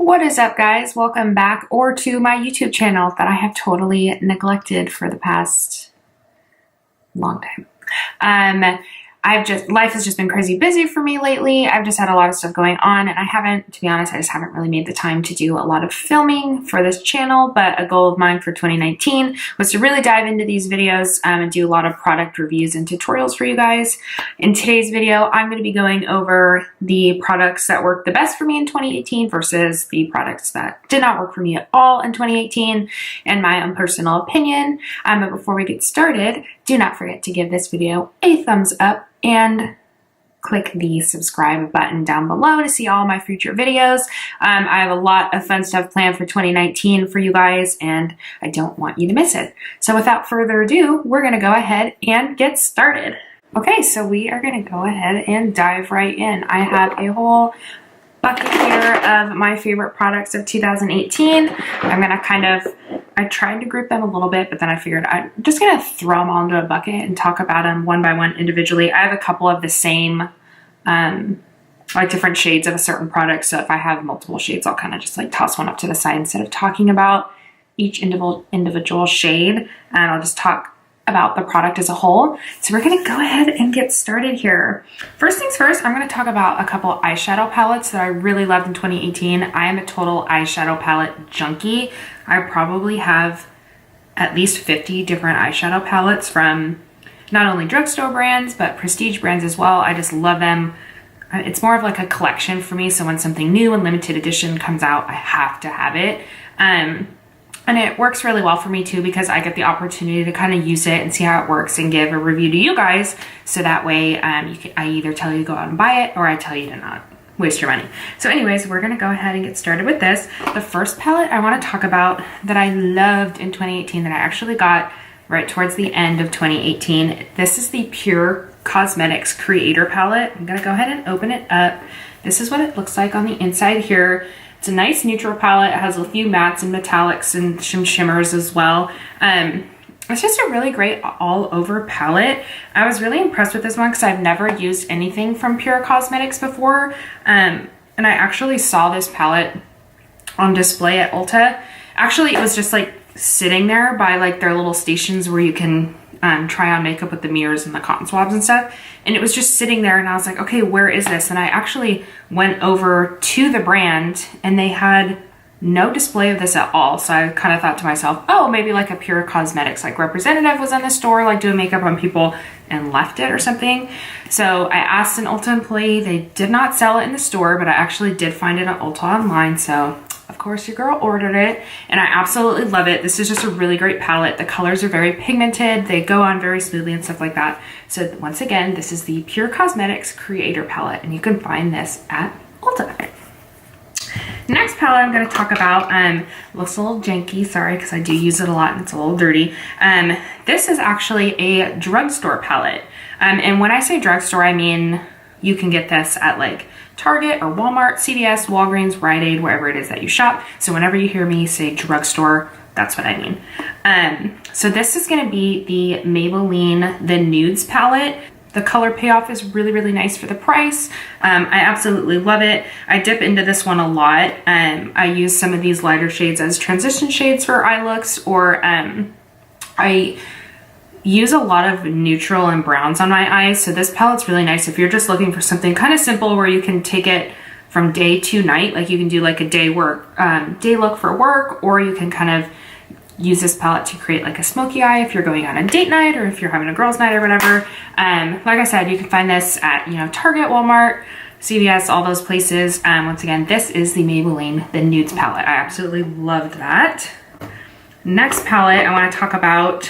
What is up, guys? Welcome back or to my YouTube channel that I have totally neglected for the past long time. Life has just been crazy busy for me lately. I've just had a lot of stuff going on, and to be honest, I just haven't really made the time to do a lot of filming for this channel. But a goal of mine for 2019 was to really dive into these videos and do a lot of product reviews and tutorials for you guys. In today's video, I'm going to be going over the products that worked the best for me in 2018 versus the products that did not work for me at all in 2018, and my own personal opinion. But before we get started, do not forget to give this video a thumbs up and click the subscribe button down below to see all my future videos. I have a lot of fun stuff planned for 2019 for you guys, and I don't want you to miss it. So without further ado, we're going to go ahead and get started. Okay, so we are going to go ahead and dive right in. I have a whole bucket here of my favorite products of 2018. I'm going to I tried to group them a little bit, but then I figured I'm just going to throw them all into a bucket and talk about them one by one individually. I have a couple of the same, like different shades of a certain product. So if I have multiple shades, I'll kind of just like toss one up to the side instead of talking about each individual shade. And I'll just talk about the product as a whole. So we're going to go ahead and get started here. First things first, I'm going to talk about a couple eyeshadow palettes that I really loved in 2018. I am a total eyeshadow palette junkie. I probably have at least 50 different eyeshadow palettes from not only drugstore brands, but prestige brands as well. I just love them. It's more of like a collection for me. So when something new and limited edition comes out, I have to have it. And it works really well for me too, because I get the opportunity to kind of use it and see how it works and give a review to you guys. So that way I either tell you to go out and buy it, or I tell you to not waste your money. So anyways, we're going to go ahead and get started with this. The first palette I want to talk about that I loved in 2018 that I actually got right towards the end of 2018. This is the Pure Cosmetics Creator Palette. I'm going to go ahead and open it up. This is what it looks like on the inside here. It's a nice neutral palette. It has a few mattes and metallics and some shimmers as well. It's just a really great all over palette. I was really impressed with this one because I've never used anything from Pure Cosmetics before. And I actually saw this palette on display at Ulta. Actually, it was just like sitting there by like their little stations where you can try on makeup with the mirrors and the cotton swabs and stuff. And it was just sitting there, and I was like, okay, where is this? And I actually went over to the brand, and they had no display of this at all. So I kind of thought to myself, oh, maybe like a Pure Cosmetics like representative was in the store like doing makeup on people and left it or something. So I asked an Ulta employee. They did not sell it in the store, but I actually did find it on Ulta online. So of course your girl ordered it, and I absolutely love it. This is just a really great palette. The colors are very pigmented. They go on very smoothly and stuff like that. So once again, this is the Pure Cosmetics Creator Palette, and you can find this at Ulta. Next palette I'm going to talk about looks a little janky, sorry, because I do use it a lot and it's a little dirty. This is actually a drugstore palette. And when I say drugstore, I mean you can get this at like Target or Walmart, CVS, Walgreens, Rite Aid, wherever it is that you shop. So whenever you hear me say drugstore, that's what I mean. So this is going to be the Maybelline The Nudes palette. The color payoff is really, really nice for the price. I absolutely love it. I dip into this one a lot. I use some of these lighter shades as transition shades for eye looks, or I use a lot of neutral and browns on my eyes. So this palette's really nice if you're just looking for something kind of simple where you can take it from day to night. Like you can do like a day look for work, or you can kind of use this palette to create like a smoky eye if you're going on a date night or if you're having a girls night or whatever. Like I said, you can find this at, Target, Walmart, CVS, all those places. Once again, this is the Maybelline The Nudes palette. I absolutely loved that. Next palette I want to talk about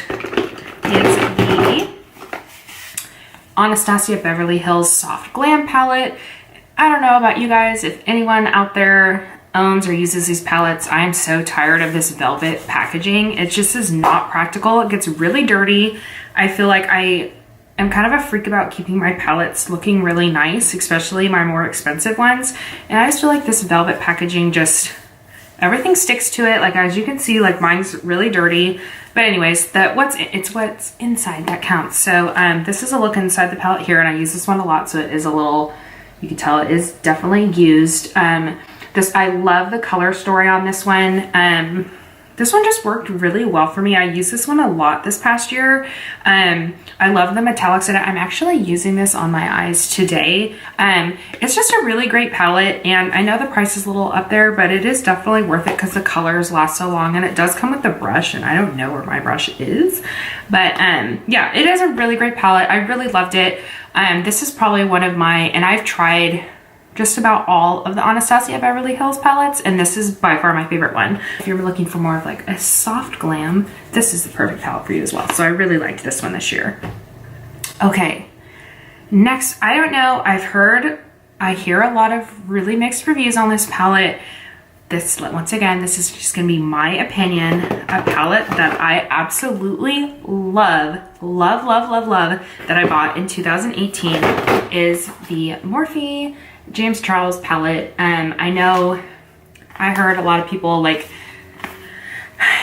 is the Anastasia Beverly Hills Soft Glam palette. I don't know about you guys, if anyone out there owns or uses these palettes. I am so tired of this velvet packaging. It just is not practical. It gets really dirty. I feel like I am kind of a freak about keeping my palettes looking really nice, especially my more expensive ones. And I just feel like this velvet packaging everything sticks to it. Like as you can see, like mine's really dirty. But anyways, it's what's inside that counts. So this is a look inside the palette here, and I use this one a lot, so it is a little, you can tell it is definitely used. I love the color story on this one. This one just worked really well for me. I used this one a lot this past year. I love the metallics in it. I'm actually using this on my eyes today. It's just a really great palette, and I know the price is a little up there, but it is definitely worth it because the colors last so long, and it does come with the brush, and I don't know where my brush is. But yeah, it is a really great palette. I really loved it. This is probably one of my, and I've tried just about all of the Anastasia Beverly Hills palettes, and this is by far my favorite one. If you're looking for more of like a soft glam, this is the perfect palette for you as well. So I really liked this one this year. Okay, next, I don't know, I hear a lot of really mixed reviews on this palette. Once again, this is just gonna be my opinion. A palette that I absolutely love, that I bought in 2018 is the Morphe James Charles palette. I know I heard a lot of people like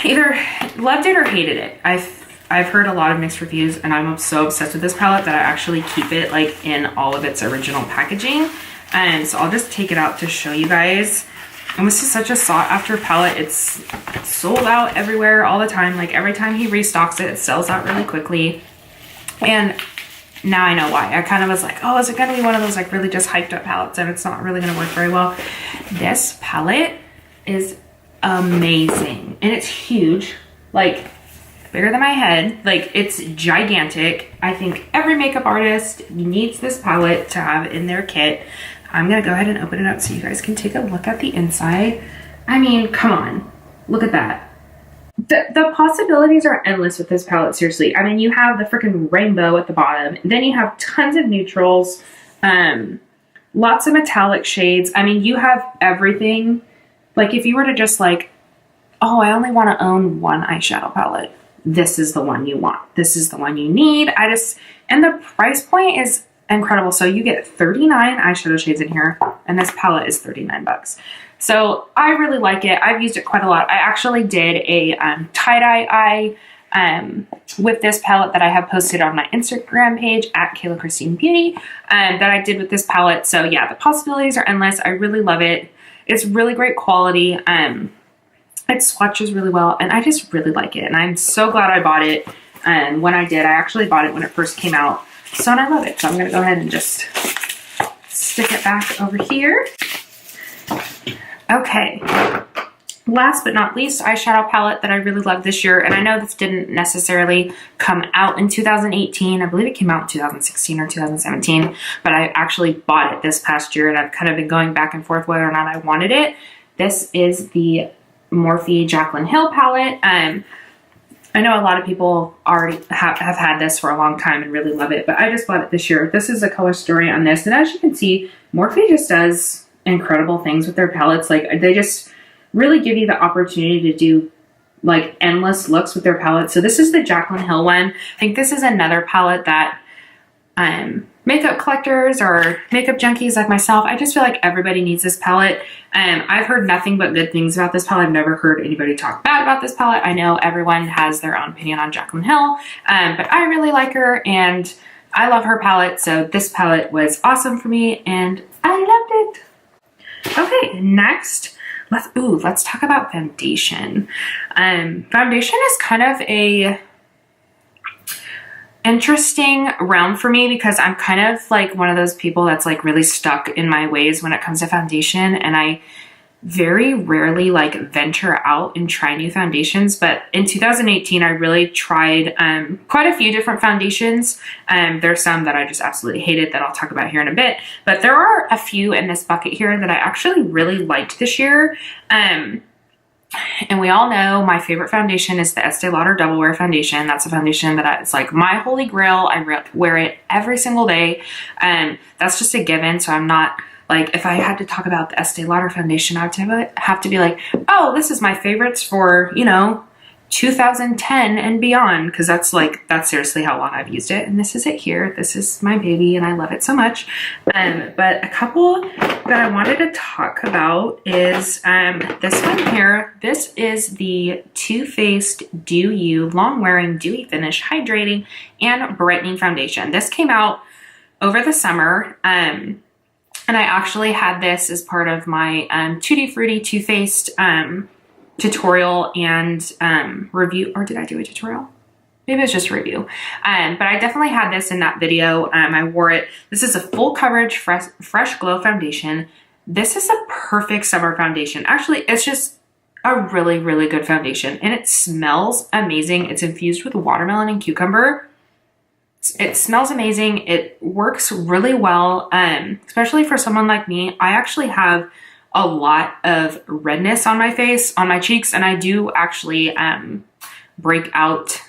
either loved it or hated it. I've heard a lot of mixed reviews, and I'm so obsessed with this palette that I actually keep it like in all of its original packaging. And so I'll just take it out to show you guys. And this is such a sought after palette. It's sold out everywhere all the time. Like every time he restocks it, it sells out really quickly. And now I know why. I kind of was like, oh, is it gonna be one of those like really just hyped up palettes and it's not really gonna work very well? This palette is amazing, and it's huge, like bigger than my head. Like it's gigantic. I think every makeup artist needs this palette to have in their kit. I'm gonna go ahead and open it up so you guys can take a look at the inside. I mean, come on, look at that. The possibilities are endless with this palette, seriously. I mean, you have the freaking rainbow at the bottom. Then you have tons of neutrals, lots of metallic shades. I mean, you have everything. Like if you were to just like, oh, I only want to own one eyeshadow palette, this is the one you want. This is the one you need. And the price point is incredible. So you get 39 eyeshadow shades in here, and this palette is 39 bucks. So I really like it. I've used it quite a lot. I actually did a tie-dye eye with this palette that I have posted on my Instagram page at Kayla Christine Beauty that I did with this palette. So yeah, the possibilities are endless. I really love it. It's really great quality. It swatches really well, and I just really like it. And I'm so glad I bought it. And when I did, I actually bought it when it first came out. So, and I love it. So I'm gonna go ahead and just stick it back over here. Okay, last but not least, eyeshadow palette that I really loved this year. And I know this didn't necessarily come out in 2018. I believe it came out in 2016 or 2017, but I actually bought it this past year, and I've kind of been going back and forth whether or not I wanted it. This is the Morphe Jaclyn Hill palette. I know a lot of people already have had this for a long time and really love it, but I just bought it this year. This is the color story on this. And as you can see, Morphe just does incredible things with their palettes. Like they just really give you the opportunity to do like endless looks with their palettes. So this is the Jaclyn Hill one. I think this is another palette that makeup collectors or makeup junkies like myself, I just feel like everybody needs this palette. I've heard nothing but good things about this palette. I've never heard anybody talk bad about this palette. I know everyone has their own opinion on Jaclyn Hill, but I really like her and I love her palette. So this palette was awesome for me and I loved it. Okay, next, let's talk about foundation. Foundation is kind of a interesting realm for me because I'm kind of like one of those people that's like really stuck in my ways when it comes to foundation, and I very rarely like venture out and try new foundations. But in 2018 I really tried quite a few different foundations. There's some that I just absolutely hated that I'll talk about here in a bit, but there are a few in this bucket here that I actually really liked this year. And we all know my favorite foundation is the Estee Lauder Double Wear Foundation. That's a foundation that it's like my holy grail. I wear it every single day. That's just a given. So I'm not like, if I had to talk about the Estee Lauder foundation, I would have to be like, oh, this is my favorites for, you know, 2010 and beyond. Cause that's seriously how long I've used it. And this is it here. This is my baby and I love it so much. But a couple that I wanted to talk about is this one here. This is the Too Faced Dew You Long Wearing Dewy Finish Hydrating and Brightening Foundation. This came out over the summer. And I actually had this as part of my Tutti Frutti Too Faced tutorial and review, or did I do a tutorial? Maybe it's just a review. But I definitely had this in that video. I wore it. This is a full coverage fresh glow foundation. This is a perfect summer foundation. Actually, it's just a really, really good foundation, and it smells amazing. It's infused with watermelon and cucumber. It smells amazing. It works really well, especially for someone like me. I actually have a lot of redness on my face, on my cheeks, and I do actually break out.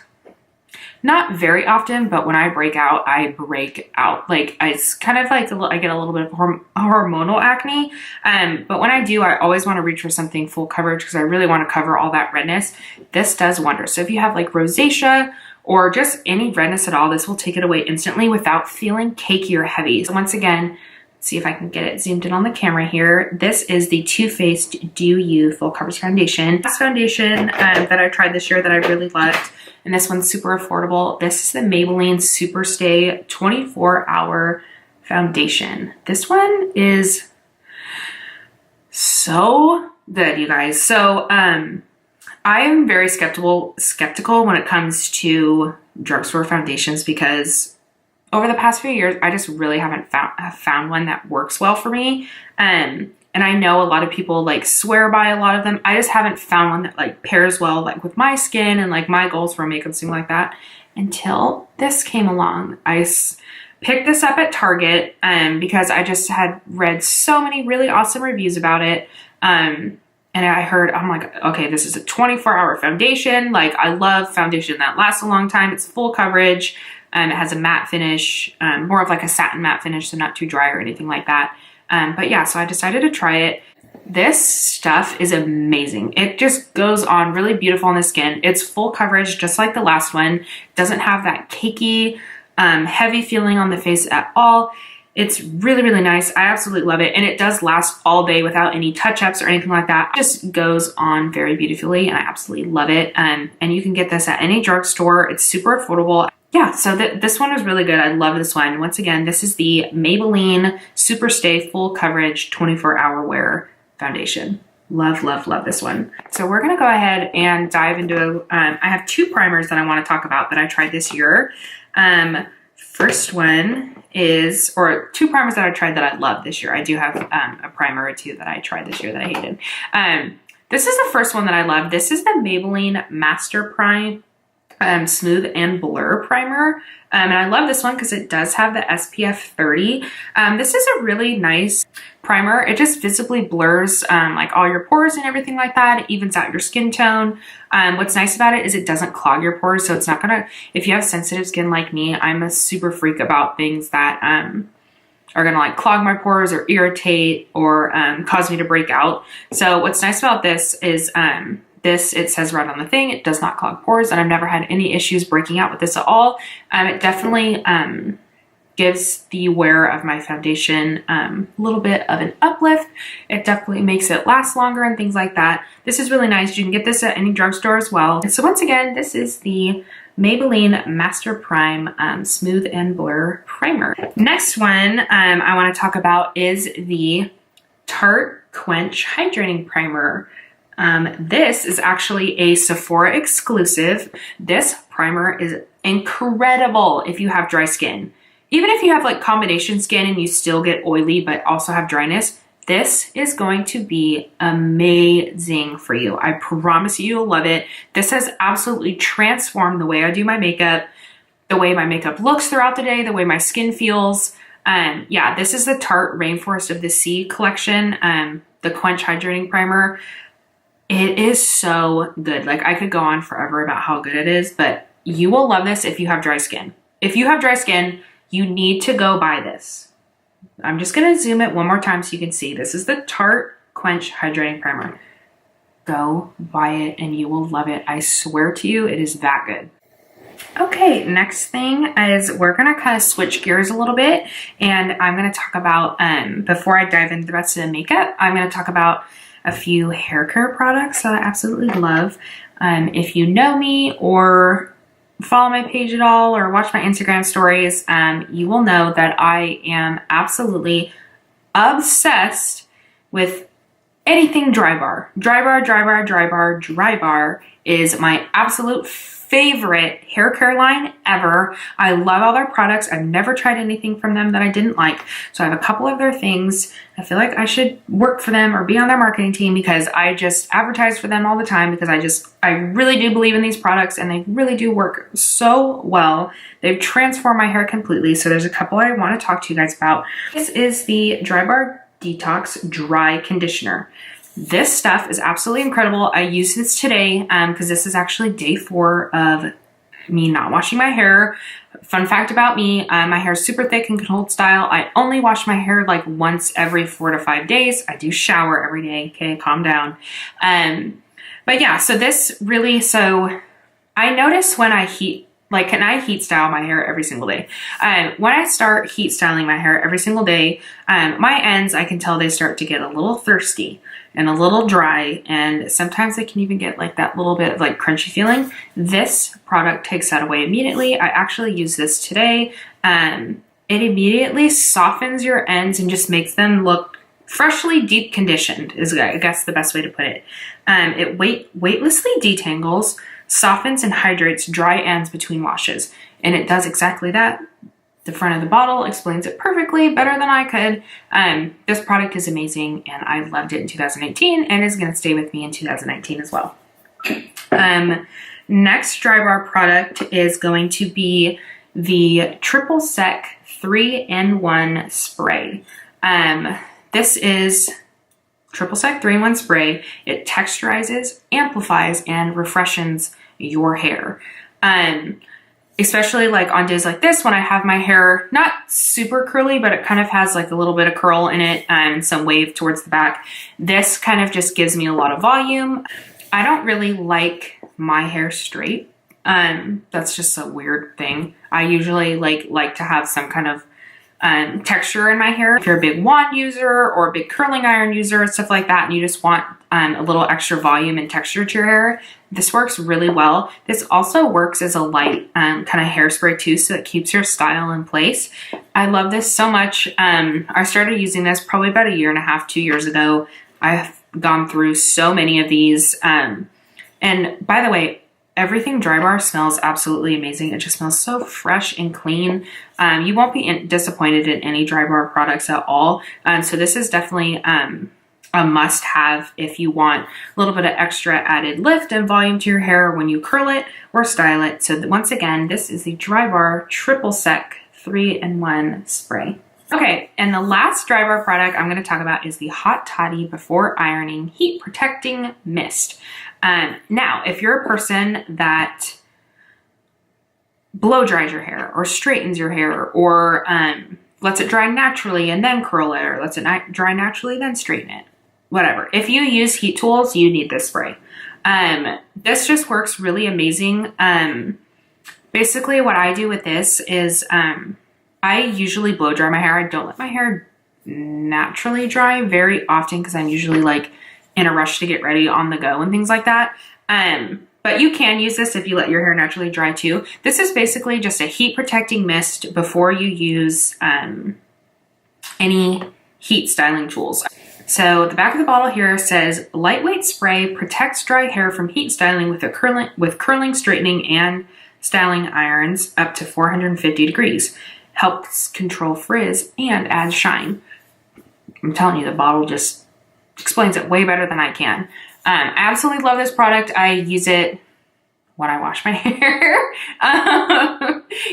Not very often, but when I break out, I break out. Like, it's kind of like I get a little bit of hormonal acne. But when I do, I always want to reach for something full coverage because I really want to cover all that redness. This does wonders. So if you have like rosacea or just any redness at all, this will take it away instantly without feeling cakey or heavy. So once again, let's see if I can get it zoomed in on the camera here. This is the Too Faced Do You Full Coverage Foundation. This foundation that I tried this year that I really loved, and this one's super affordable. This is the Maybelline Super Stay 24-Hour Foundation. This one is so good, you guys. So I am very skeptical when it comes to drugstore foundations because over the past few years, I just really haven't found one that works well for me. And I know a lot of people like swear by a lot of them. I just haven't found one that like pairs well like with my skin and like my goals for makeup, something like that, until this came along. I picked this up at Target because I just had read so many really awesome reviews about it. And I'm like, okay, this is a 24-hour foundation. Like, I love foundation that lasts a long time. It's full coverage. It has a matte finish, more of like a satin matte finish, so not too dry or anything like that. But yeah, so I decided to try it. This stuff is amazing. It just goes on really beautiful on the skin. It's full coverage, just like the last one. Doesn't have that cakey, heavy feeling on the face at all. It's really, really nice. I absolutely love it. And it does last all day without any touch-ups or anything like that. It just goes on very beautifully, and I absolutely love it. And you can get this at any drugstore. It's super affordable. Yeah, so this one was really good. I love this one. Once again, this is the Maybelline Super Stay Full Coverage 24-Hour Wear Foundation. Love, love, love this one. So we're gonna go ahead and dive into, I have two primers that I wanna talk about that I tried this year. First one is, or two primers that I tried that I love this year. I do have a primer or two that I tried this year that I hated. This is the first one that I love. This is the Maybelline Master Prime Smooth and Blur Primer. And I love this one because it does have the SPF 30. This is a really nice primer. It just visibly blurs like all your pores and everything like that. It evens out your skin tone. What's nice about it is it doesn't clog your pores. So it's not gonna, if you have sensitive skin like me, I'm a super freak about things that are gonna like clog my pores or irritate or cause me to break out. So what's nice about this is it says right on the thing, it does not clog pores, and I've never had any issues breaking out with this at all. It definitely gives the wear of my foundation a little bit of an uplift. It definitely makes it last longer and things like that. This is really nice. You can get this at any drugstore as well. So once again, this is the Maybelline Master Prime Smooth and Blur Primer. Next one I want to talk about is the Tarte Quench Hydrating Primer. This is actually a Sephora exclusive. This primer is incredible if you have dry skin. Even if you have like combination skin and you still get oily but also have dryness, this is going to be amazing for you. I promise you, you'll love it. This has absolutely transformed the way I do my makeup, the way my makeup looks throughout the day, the way my skin feels. Yeah, this is the Tarte Rainforest of the Sea collection, the Quench Hydrating Primer. It is so good. Like, I could go on forever about how good it is, but you will love this if you have dry skin. If you have dry skin, you need to go buy this. I'm just gonna zoom it one more time so you can see. This is the Tarte Quench Hydrating Primer. Go buy it and you will love it. I swear to you, it is that good. Okay, next thing is we're gonna kind of switch gears a little bit, and I'm gonna talk about, before I dive into the rest of the makeup, I'm gonna talk about a few hair care products that I absolutely love. If you know me or follow my page at all or watch my Instagram stories, you will know that I am absolutely obsessed with anything Dry Bar. Dry Bar, Dry Bar, Dry Bar, Dry Bar is my absolute favorite hair care line ever. I love all their products. I've never tried anything from them that I didn't like. So I have a couple of their things. I feel like I should work for them or be on their marketing team because I just advertise for them all the time because I really do believe in these products and they really do work so well. They've transformed my hair completely. So there's a couple I want to talk to you guys about. This is the Dry Bar Detox Dry Conditioner. This stuff is absolutely incredible. I used this today because this is actually day 4 of me not washing my hair. Fun fact about me, my hair is super thick and can hold style. I only wash my hair like once every 4 to 5 days. I do shower every day. Okay, calm down. But yeah, so this really, so I notice when I heat style my hair every single day. When I start heat styling my hair every single day, my ends, I can tell they start to get a little thirsty and a little dry, and sometimes I can even get like that little bit of like crunchy feeling. This product takes that away immediately. I actually use this today. It immediately softens your ends and just makes them look freshly deep conditioned is I guess the best way to put it. It weightlessly detangles, softens and hydrates dry ends between washes. And it does exactly that. The front of the bottle explains it perfectly, better than I could. This product is amazing and I loved it in 2018 and is gonna stay with me in 2019 as well. Next Dry Bar product is going to be the Triple Sec 3-in-1 spray. This is Triple Sec 3-in-1 spray. It texturizes, amplifies, and refreshes your hair. Especially like on days like this when I have my hair not super curly, but it kind of has like a little bit of curl in it and some wave towards the back. This kind of just gives me a lot of volume. I don't really like my hair straight. That's just a weird thing. I usually like to have some kind of texture in my hair. If you're a big wand user or a big curling iron user, stuff like that, and you just want a little extra volume and texture to your hair, this works really well. This also works as a light kind of hairspray too, so it keeps your style in place. I love this so much. I started using this probably about 1.5 years, 2 years ago. I've gone through so many of these. And by the way, everything Dry Bar smells absolutely amazing. It just smells so fresh and clean. You won't be disappointed in any Dry Bar products at all. So this is definitely a must-have if you want a little bit of extra added lift and volume to your hair when you curl it or style it. So once again, this is the Dry Bar Triple Sec 3-in-1 spray. Okay, and the last Dry Bar product I'm going to talk about is the Hot Toddy Before Ironing Heat Protecting Mist. Now, if you're a person that blow dries your hair or straightens your hair or lets it dry naturally and then curl it, or lets it dry naturally then straighten it, whatever. If you use heat tools, you need this spray. This just works really amazing. Basically what I do with this is I usually blow dry my hair. I don't let my hair naturally dry very often because I'm usually like in a rush to get ready on the go and things like that. But you can use this if you let your hair naturally dry too. This is basically just a heat protecting mist before you use any heat styling tools. So the back of the bottle here says, lightweight spray protects dry hair from heat styling with curling, straightening, and styling irons up to 450 degrees. Helps control frizz and adds shine. I'm telling you, the bottle just explains it way better than I can. I absolutely love this product. I use it when I wash my hair.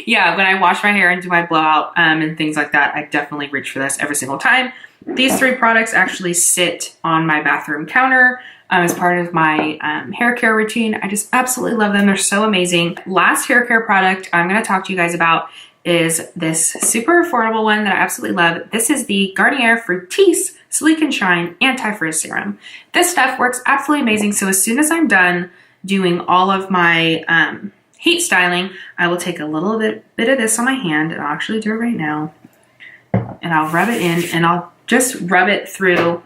Yeah, when I wash my hair and do my blowout and things like that, I definitely reach for this every single time. These 3 products actually sit on my bathroom counter as part of my hair care routine. I just absolutely love them. They're so amazing. Last hair care product I'm going to talk to you guys about is this super affordable one that I absolutely love. This is the Garnier Fructis Sleek and Shine Anti-Frizz Serum. This stuff works absolutely amazing. So as soon as I'm done doing all of my heat styling, I will take a little bit of this on my hand, and I'll actually do it right now. And I'll rub it in, and I'll just rub it through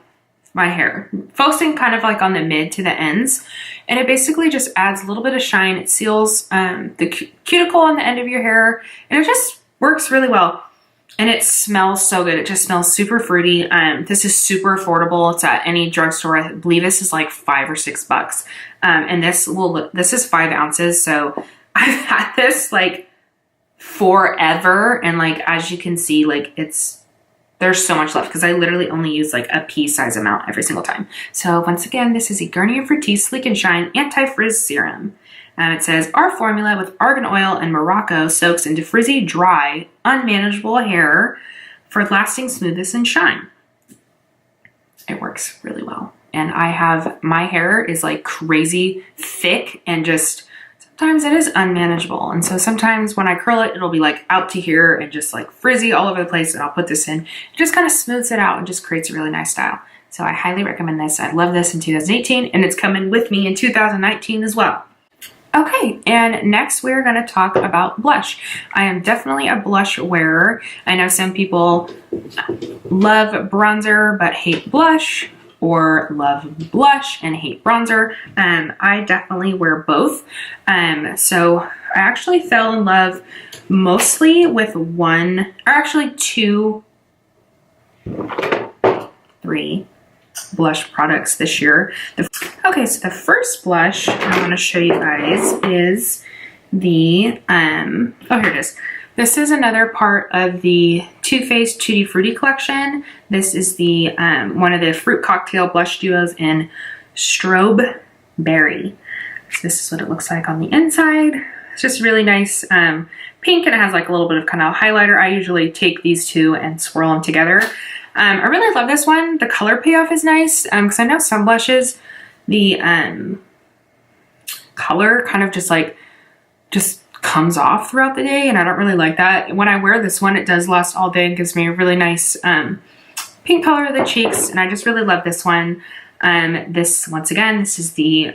my hair, focusing kind of like on the mid to the ends. And it basically just adds a little bit of shine. It seals the cuticle on the end of your hair, and it just works really well. And it smells so good. It just smells super fruity. This is super affordable. It's at any drugstore. I believe this is like $5 or $6. And this is 5 ounces. So I've had this like forever. And like, as you can see, like there's so much left because I literally only use like a pea size amount every single time. So once again, this is a Garnier Fructis Sleek and Shine Anti-Frizz Serum. And it says, our formula with argan oil and Morocco soaks into frizzy, dry, unmanageable hair for lasting smoothness and shine. It works really well. And my hair is like crazy thick and just, sometimes it is unmanageable. And so sometimes when I curl it, it'll be like out to here and just like frizzy all over the place. And I'll put this in. It just kind of smooths it out and just creates a really nice style. So I highly recommend this. I love this in 2018 and it's coming with me in 2019 as well. Okay, and next we're going to talk about blush. I am definitely a blush wearer. I know some people love bronzer but hate blush, or love blush and hate bronzer. I definitely wear both. So I actually fell in love mostly with one, or actually 2, 3 blush products this year. Okay, so the first blush I want to show you guys is the, oh, here it is. This is another part of the Too Faced Tutti Frutti collection. This is the one of the fruit cocktail blush duos in Strobe Berry. So this is what it looks like on the inside. It's just really nice pink, and it has like a little bit of kind of highlighter. I usually take these two and swirl them together. I really love this one. The color payoff is nice because I know some blushes, the color kind of just comes off throughout the day, and I don't really like that. When I wear this one, it does last all day and gives me a really nice pink color of the cheeks, and I just really love this one. This, once again, this is the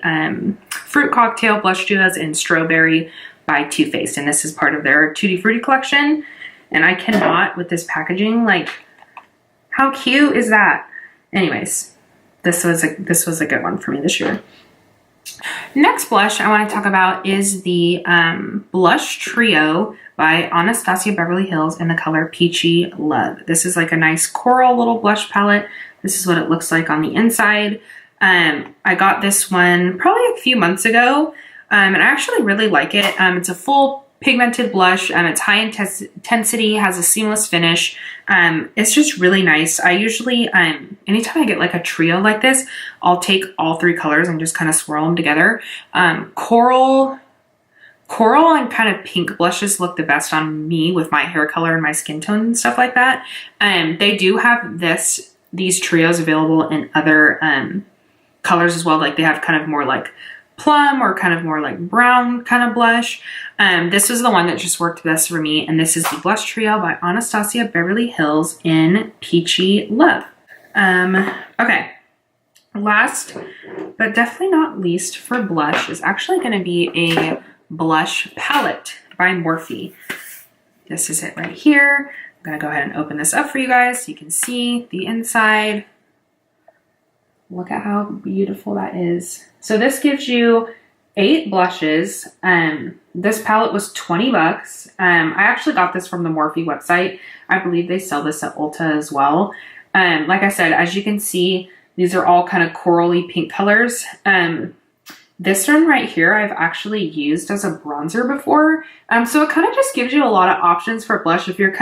Fruit Cocktail Blush Duos in Strawberry by Too Faced, and this is part of their Tutti Frutti collection, and I cannot with this packaging, like, how cute is that? Anyways, this was a good one for me this year. Next blush I want to talk about is the Blush Trio by Anastasia Beverly Hills in the color Peachy Love. This is like a nice coral little blush palette. This is what it looks like on the inside. I got this one probably a few months ago, and I actually really like it. It's a full pigmented blush, and it's high intensity, has a seamless finish. It's just really nice. I usually, anytime I get like a trio like this, I'll take all 3 colors and just kind of swirl them together. Coral and kind of pink blushes look the best on me with my hair color and my skin tone and stuff like that. They do have these trios available in other colors as well. Like they have kind of more like plum or kind of more like brown kind of blush. This was the one that just worked best for me, and this is the Blush Trio by Anastasia Beverly Hills in Peachy Love. Okay, last but definitely not least for blush is actually going to be a blush palette by Morphe. This is it right here. I'm going to go ahead and open this up for you guys so you can see the inside. Look at how beautiful that is. So this gives you 8 blushes. This palette was $20. I actually got this from the Morphe website. I believe they sell this at Ulta as well. Like I said, as you can see, these are all kind of corally pink colors. This one right here, I've actually used as a bronzer before. So it kind of just gives you a lot of options for blush. If you're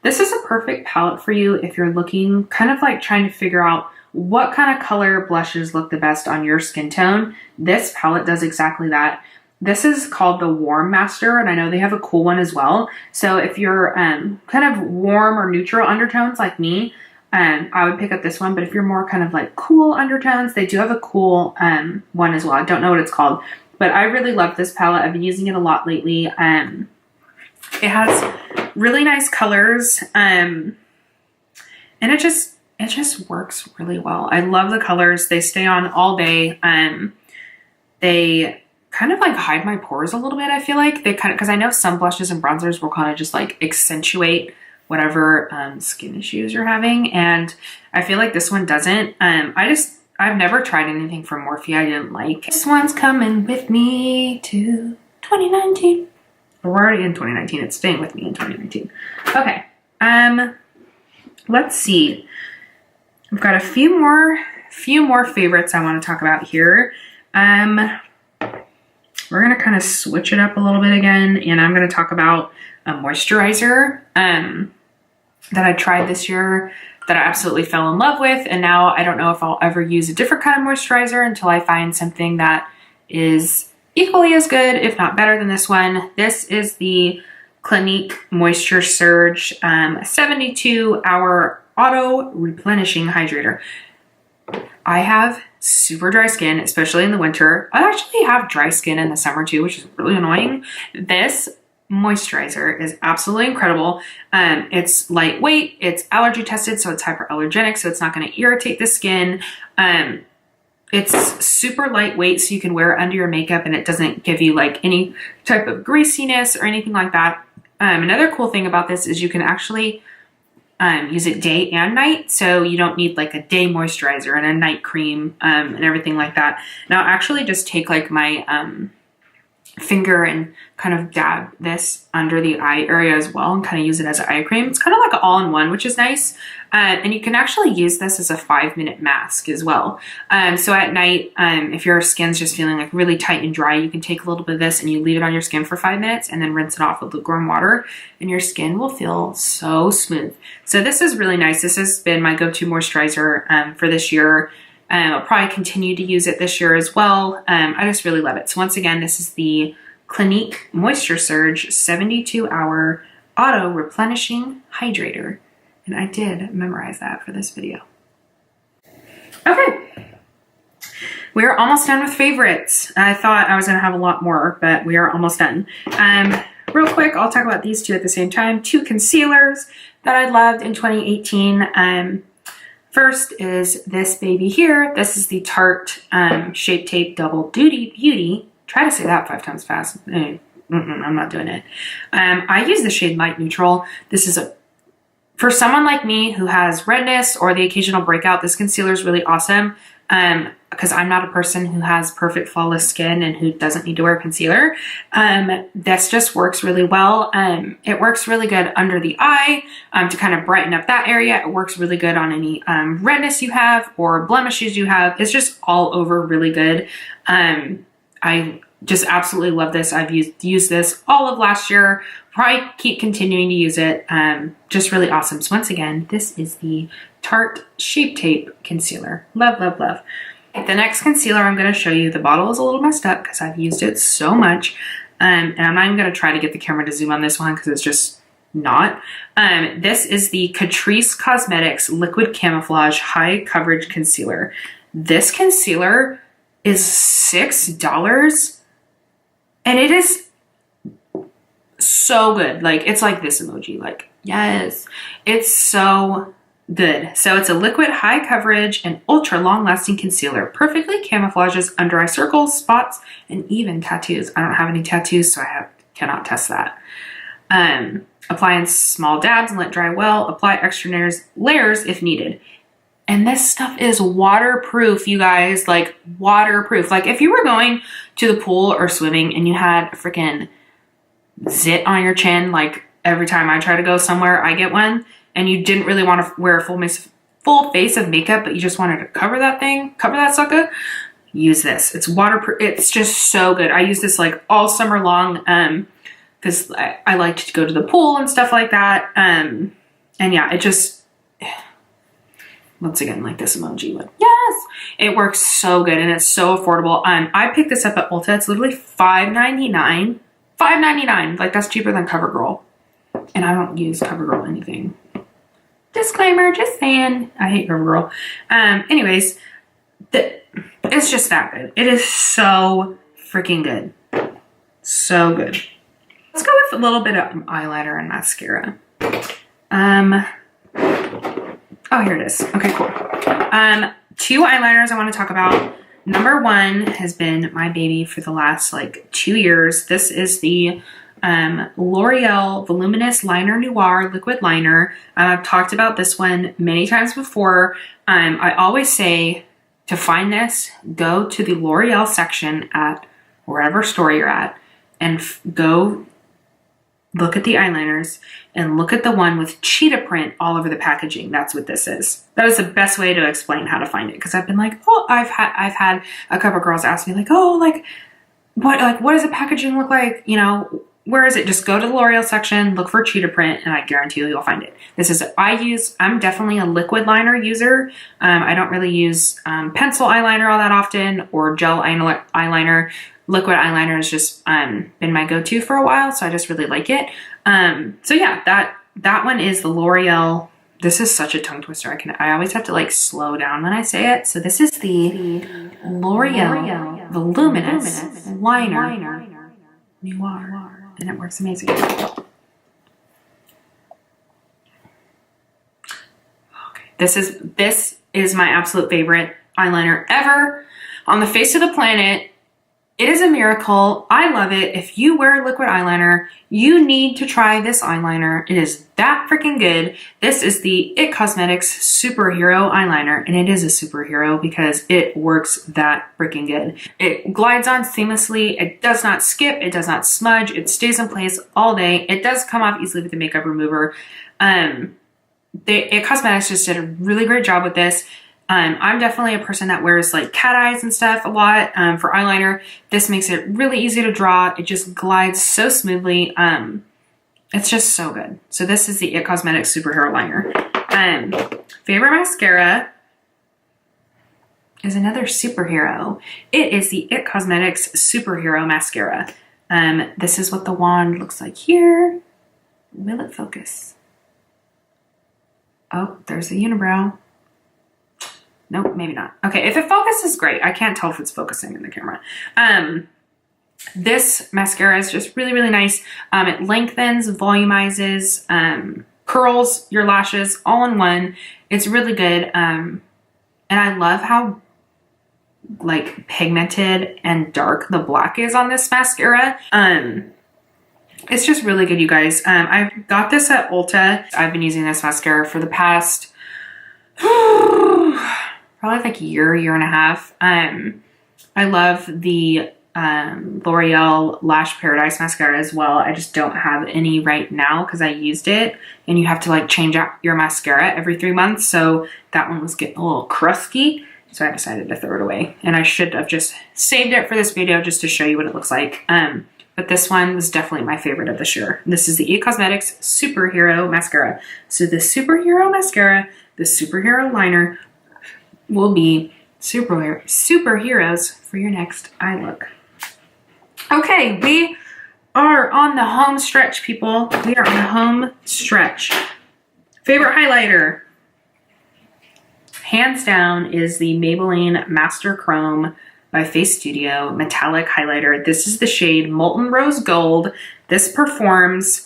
this is a perfect palette for you if you're looking, kind of like trying to figure out what kind of color blushes look the best on your skin tone. This palette does exactly that. This is called the Warm Master, and I know they have a cool one as well. So if you're kind of warm or neutral undertones like me, I would pick up this one. But if you're more kind of like cool undertones, they do have a cool one as well. I don't know what it's called, but I really love this palette. I've been using it a lot lately. It has really nice colors, and it just works really well. I love the colors. They stay on all day. They kind of like hide my pores a little bit. I feel like they kind of, because I know some blushes and bronzers will kind of just like accentuate whatever skin issues you're having, and I feel like this one doesn't. I've never tried anything from Morphe I didn't like. This one's coming with me to 2019. We're already in 2019. It's staying with me in 2019. Okay, Let's see. I've got a few more favorites I want to talk about here. We're going to kind of switch it up a little bit again, and I'm going to talk about a moisturizer that I tried this year that I absolutely fell in love with, and now I don't know if I'll ever use a different kind of moisturizer until I find something that is equally as good, if not better than this one. This is the Clinique Moisture Surge 72-hour auto replenishing hydrator. I have super dry skin, especially in the winter. I actually have dry skin in the summer too, which is really annoying. This moisturizer is absolutely incredible. It's lightweight, it's allergy tested, so it's hyperallergenic, so it's not going to irritate the skin. It's super lightweight, so you can wear it under your makeup and it doesn't give you like any type of greasiness or anything like that. Another cool thing about this is you can actually use it day and night, so you don't need like a day moisturizer and a night cream and everything like that. Now I'll actually just take like my finger and kind of dab this under the eye area as well and kind of use it as an eye cream. It's kind of like an all-in-one, which is nice. And you can actually use this as a 5-minute mask as well. So at night, if your skin's just feeling like really tight and dry, you can take a little bit of this and you leave it on your skin for 5 minutes and then rinse it off with lukewarm water, and your skin will feel so smooth. So this is really nice. This has been my go-to moisturizer for this year. I'll probably continue to use it this year as well. I just really love it. So once again, this is the Clinique Moisture Surge 72-hour auto replenishing hydrator. And I did memorize that for this video. Okay. We're almost done with favorites. I thought I was going to have a lot more, but we are almost done. Real quick, I'll talk about these two at the same time. 2 concealers that I loved in 2018. First is this baby here. This is the Tarte Shape Tape Double Duty Beauty. Try to say that 5 times fast. I'm not doing it. I use the shade Light Neutral. This is for someone like me who has redness or the occasional breakout, this concealer is really awesome. Because I'm not a person who has perfect flawless skin and who doesn't need to wear concealer. This just works really well. It works really good under the eye to kind of brighten up that area. It works really good on any redness you have or blemishes you have. It's just all over really good. I just absolutely love this. I've used this all of last year. Probably keep continuing to use it. Just really awesome. So once again, this is the Tarte Shape Tape Concealer. Love, love, love. The next concealer I'm going to show you, the bottle is a little messed up because I've used it so much. And I'm not even going to try to get the camera to zoom on this one because it's just not. This is the Catrice Cosmetics Liquid Camouflage High Coverage Concealer. This concealer is $6 and it is so good. Like, it's like this emoji, like, yes, it's so good. So it's a liquid high coverage and ultra long lasting concealer. Perfectly camouflages under eye circles, spots, and even tattoos. I don't have any tattoos, so I cannot test that. Apply in small dabs and let dry well. Apply extra layers if needed. And this stuff is waterproof, you guys, like waterproof. Like if you were going to the pool or swimming and you had a freaking zit on your chin, like every time I try to go somewhere, I get one, and you didn't really want to wear a full face of makeup, but you just wanted to cover that sucker, use this. It's waterproof. It's just so good. I use this like all summer long because I like to go to the pool and stuff like that. And yeah, it just, once again, like this emoji, like, yes, it works so good and it's so affordable. I picked this up at Ulta. It's literally $5.99. $5.99. Like, that's cheaper than CoverGirl. And I don't use CoverGirl anything. Disclaimer, just saying. I hate CoverGirl. Anyways, it's just that good. It is so freaking good. So good. Let's go with a little bit of eyeliner and mascara. Oh, here it is. Okay, cool. 2 eyeliners I want to talk about. Number 1 has been my baby for the last like 2 years. This is the L'Oreal Voluminous Liner Noir Liquid Liner. I've talked about this one many times before. I always say to find this, go to the L'Oreal section at wherever store you're at and go look at the eyeliners and look at the one with cheetah print all over the packaging. That's what this is. That is the best way to explain how to find it. Cause I've been like, oh, I've had a couple girls ask me like, oh, like what does the packaging look like? You know, where is it? Just go to the L'Oreal section, look for cheetah print, and I guarantee you'll find it. I'm definitely a liquid liner user. I don't really use pencil eyeliner all that often or gel eyeliner. Liquid eyeliner has just been my go-to for a while, so I just really like it. So yeah, that one is the L'Oreal. This is such a tongue twister. I always have to like slow down when I say it. So this is the L'Oreal Voluminous Liner Noir, and it works amazing. Okay, this is my absolute favorite eyeliner ever on the face of the planet. It is a miracle. I love it. If you wear liquid eyeliner, you need to try this eyeliner. It is that freaking good. This is the IT Cosmetics Superhero Eyeliner, and it is a superhero because it works that freaking good. It glides on seamlessly. It does not skip. It does not smudge. It stays in place all day. It does come off easily with the makeup remover. IT Cosmetics just did a really great job with this. I'm definitely a person that wears like cat eyes and stuff a lot for eyeliner. This makes it really easy to draw. It just glides so smoothly. It's just so good. So this is the IT Cosmetics Superhero Liner. Favorite mascara is another superhero. It is the IT Cosmetics Superhero Mascara. This is what the wand looks like here. Will it focus? Oh, there's the unibrow. Nope, maybe not. Okay, if it focuses, great. I can't tell if it's focusing in the camera. This mascara is just really, really nice. It lengthens, volumizes, curls your lashes all in one. It's really good. And I love how like pigmented and dark the black is on this mascara. It's just really good, you guys. I got this at Ulta. I've been using this mascara for the past probably like a year and a half. I love the L'Oreal Lash Paradise mascara as well. I just don't have any right now because I used it, and you have to like change out your mascara every 3 months. So that one was getting a little crusty. So I decided to throw it away, and I should have just saved it for this video just to show you what it looks like. But this one was definitely my favorite of this year. This is the IT Cosmetics Superhero Mascara. So the Superhero Mascara, the Superhero Liner will be superheroes for your next eye look. Okay, we are on the home stretch, people. We are on the home stretch. Favorite highlighter, hands down, is the Maybelline Master Chrome by Face Studio Metallic Highlighter. This is the shade Molten Rose Gold. This performs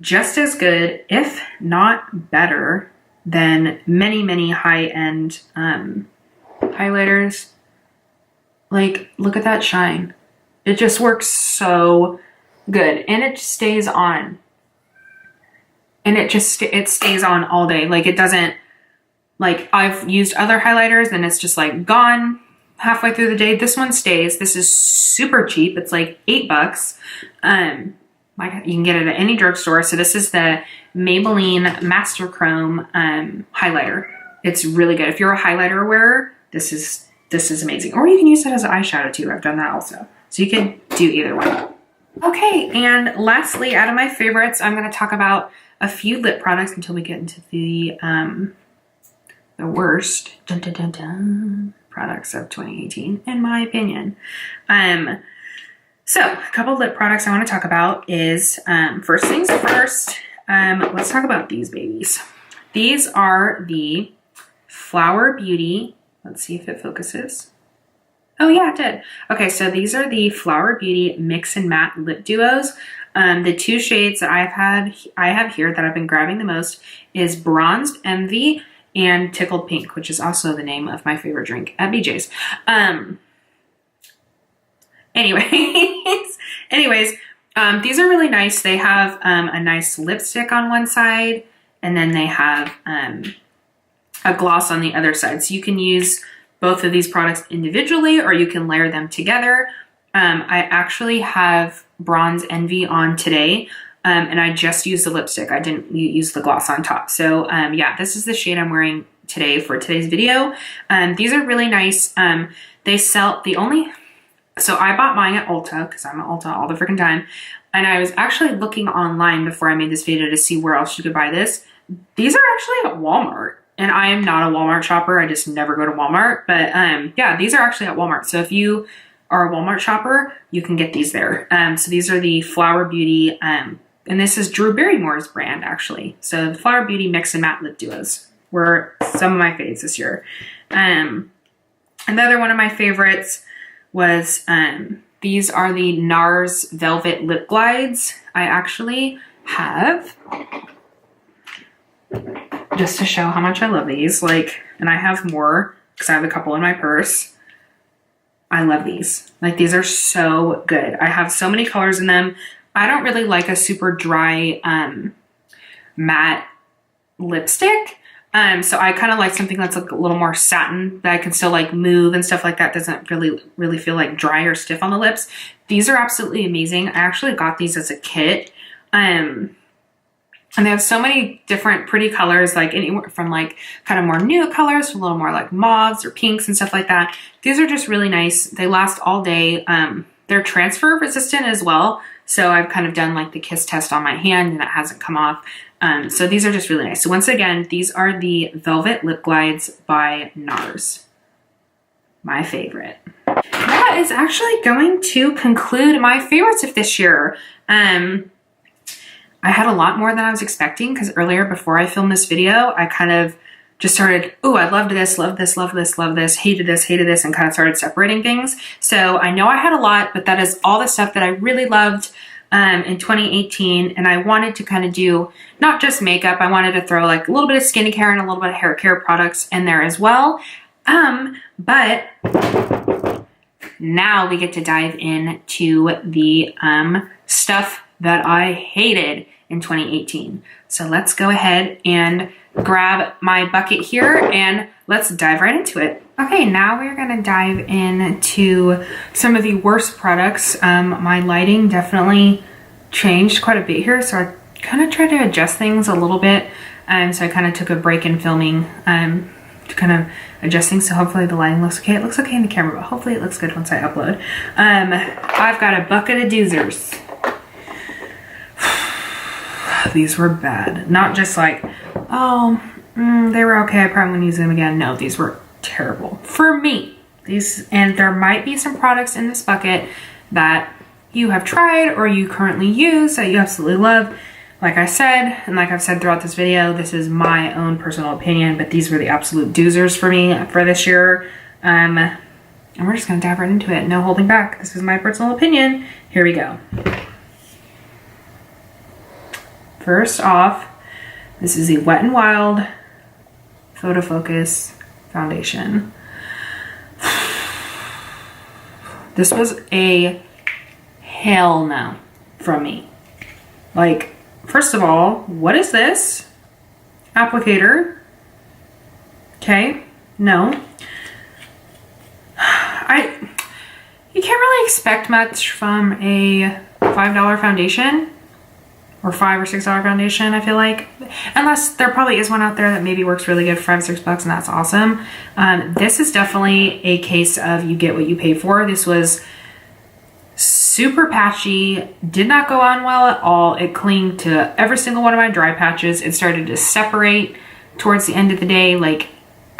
just as good, if not better, than many, many high-end highlighters. Like, look at that shine. It just works so good, and it stays on. And it stays on all day. Like, it doesn't, like, I've used other highlighters and it's just like gone halfway through the day. This one stays. This is super cheap. It's like $8. Like, you can get it at any drugstore. So this is the Maybelline Master Chrome highlighter. It's really good. If you're a highlighter wearer, this is amazing. Or you can use it as an eyeshadow too. I've done that also. So you can do either one. Okay, and lastly, out of my favorites, I'm going to talk about a few lip products until we get into the worst products of 2018, in my opinion. So a couple lip products I want to talk about is, first things first, let's talk about these babies. These are the Flower Beauty. Let's see if it focuses. Oh yeah, it did. Okay, so these are the Flower Beauty Mix and Matte Lip Duos. The two shades that I have here that I've been grabbing the most is Bronzed Envy and Tickled Pink, which is also the name of my favorite drink at BJ's. Anyways, these are really nice. They have a nice lipstick on one side, and then they have a gloss on the other side. So you can use both of these products individually, or you can layer them together. I actually have Bronze Envy on today. and I just used the lipstick. I didn't use the gloss on top. So yeah, this is the shade I'm wearing today for today's video. These are really nice. They sell so I bought mine at Ulta because I'm at Ulta all the freaking time. And I was actually looking online before I made this video to see where else you could buy this. These are actually at Walmart. And I am not a Walmart shopper. I just never go to Walmart. But yeah, these are actually at Walmart. So if you are a Walmart shopper, you can get these there. So these are the Flower Beauty, and this is Drew Barrymore's brand actually. So the Flower Beauty Mix and Matte Lip Duos were some of my faves this year. Another one of my favorites was, these are the NARS Velvet Lip Glides. I actually have, just to show how much I love these, like, and I have more because I have a couple in my purse. I love these. Like, these are so good. I have so many colors in them. I don't really like a super dry matte lipstick. So I kind of like something that's like a little more satin that I can still like move and stuff like that. Doesn't really feel like dry or stiff on the lips. These are absolutely amazing. I actually got these as a kit. And they have so many different pretty colors, like anywhere from like kind of more nude colors to a little more like mauves or pinks and stuff like that. These are just really nice. They last all day. They're transfer resistant as well. So I've kind of done like the kiss test on my hand and it hasn't come off. So these are just really nice. So once again, these are the Velvet Lip Glides by NARS. My favorite. That is actually going to conclude my favorites of this year. I had a lot more than I was expecting because earlier before I filmed this video, I kind of just started, oh, I loved this, love this, love this, love this, hated this, and kind of started separating things. So I know I had a lot, but that is all the stuff that I really loved in 2018. And I wanted to kind of do not just makeup. I wanted to throw like a little bit of skincare and a little bit of hair care products in there as well. But now we get to dive into the stuff that I hated in 2018. So let's go ahead and grab my bucket here and let's dive right into it. Okay, now we're gonna dive into some of the worst products. My lighting definitely changed quite a bit here, so I kind of tried to adjust things a little bit. So I kind of took a break in filming to kind of adjust things, so hopefully the lighting looks okay. It looks okay in the camera, but hopefully it looks good once I upload. I've got a bucket of doozers. These were bad. Not just like, oh, they were okay, I probably won't use them again. No, these were terrible for me. And there might be some products in this bucket that you have tried or you currently use that you absolutely love. Like I said, and like I've said throughout this video, this is my own personal opinion, but these were the absolute doozers for me for this year. And we're just gonna dive right into it. No holding back. This is my personal opinion. Here we go. First off, this is the Wet n Wild Photo Focus Foundation. This was a hell no from me. Like, first of all, what is this? Applicator. Okay, no. You can't really expect much from a $5 foundation. Or $5 or $6 foundation, I feel like. Unless there probably is one out there that maybe works really good for $5 or $6 and that's awesome. This is definitely a case of you get what you pay for. This was super patchy, did not go on well at all. It clinged to every single one of my dry patches. It started to separate towards the end of the day. Like,